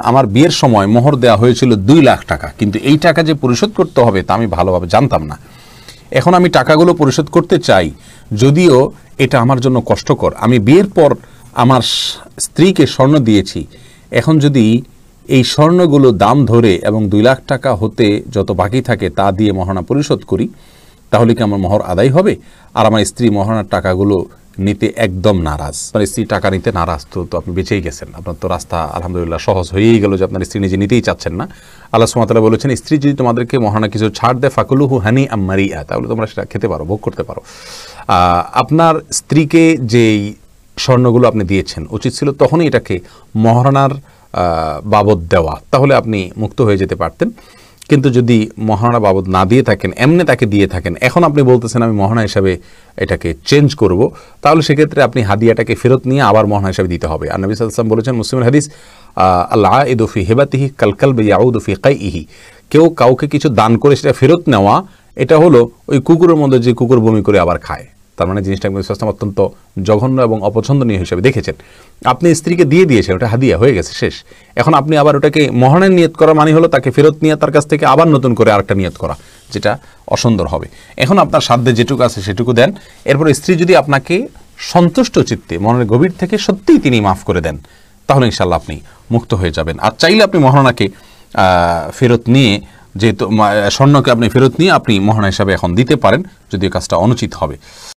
আমার বিয়ের সময় মোহর দেওয়া হয়েছিল 2 লাখ টাকা, কিন্তু এই টাকা যে পরিশোধ করতে হবে তা আমি ভালোভাবে জানতাম না। এখন আমি টাকাগুলো পরিশোধ করতে চাই, যদিও এটা আমার জন্য কষ্টকর। আমি বিয়ের পর আমার স্ত্রীকে স্বর্ণ দিয়েছি, এখন যদি এই স্বর্ণগুলো দাম ধরে এবং 2 লাখ টাকা হতে যত বাকি থাকে তা দিয়ে মহারণা পরিশোধ করি, তাহলে কি আমার মোহর আদায় হবে? আর আমার স্ত্রী মহারণার টাকাগুলো নিতে একদম নারাজ। আপনার স্ত্রী টাকা নিতে নারাজ, তো আপনি বেঁচেই গেছেন। আপনার তো রাস্তা আলহামদুলিল্লাহ সহজ হয়েই গেল যে আপনার স্ত্রী নিজে নিতেই চাচ্ছেন না। আল্লাহ সুবহানাহু ওয়া তাআলা বলেছেন, স্ত্রী যদি তোমাদেরকে মহারণা কিছু ছাড় দেয় ফাকুলুহু হানিআম মারিআ, তাহলে তোমরা সেটা খেতে পারো, ভোগ করতে পারো। আপনার স্ত্রীকে যেই স্বর্ণগুলো আপনি দিয়েছেন, উচিত ছিল তখনই এটাকে মহারণার বাবদ দেওয়া, তাহলে আপনি মুক্ত হয়ে যেতে পারতেন। কিন্তু যদি মহারণা বাবদ না দিয়ে থাকেন, এমনি তাকে দিয়ে থাকেন, এখন আপনি বলতেছেন আমি মহারণা হিসাবে এটাকে চেঞ্জ করব, তাহলে সেক্ষেত্রে আপনি হাদিয়াটাকে ফেরত নিয়ে আবার মহারণা হিসাবে দিতে হবে। আর নবী সাল্লাল্লাহু আলাইহি ওয়াসাল্লাম বলেছেন, মুসলিমের হাদিস, আল্লাহ আইদু ফি হিবাতিহি কাল কালবি ইয়াউদু ফি কাইহি, কেউ কাউকে কিছু দান করে সেটা ফেরত নেওয়া, এটা হলো ওই কুকুরের মধ্যে যে কুকুর বমি করে আবার খায়। তার মানে জিনিসটা অত্যন্ত জঘন্য এবং অপছন্দনীয় হিসেবে দেখেছেন। আপনি স্ত্রীকে দিয়ে দিয়েছেন, ওটা হাদিয়া হয়ে গেছে, শেষ। এখন আপনি আবার ওটাকে মহারণার নিয়ত করা মানে হলো তাকে ফেরত নিয়ে তার কাছ থেকে আবার নতুন করে আরেকটা নিয়ত করা, যেটা অসুন্দর হবে। এখন আপনার সাধ্যে যেটুকু আছে সেটুকু দেন। এরপর স্ত্রী যদি আপনাকে সন্তুষ্ট চিত্তে মনের গভীর থেকে সত্যিই তিনি মাফ করে দেন, তাহলে ইনশাল্লাহ আপনি মুক্ত হয়ে যাবেন। আর চাইলে আপনি মহারণাকে ফেরত নিয়ে, যেহেতু স্বর্ণকে আপনি ফেরত নিয়ে আপনি মহারণা হিসাবে এখন দিতে পারেন, যদিও কাজটা অনুচিত হবে।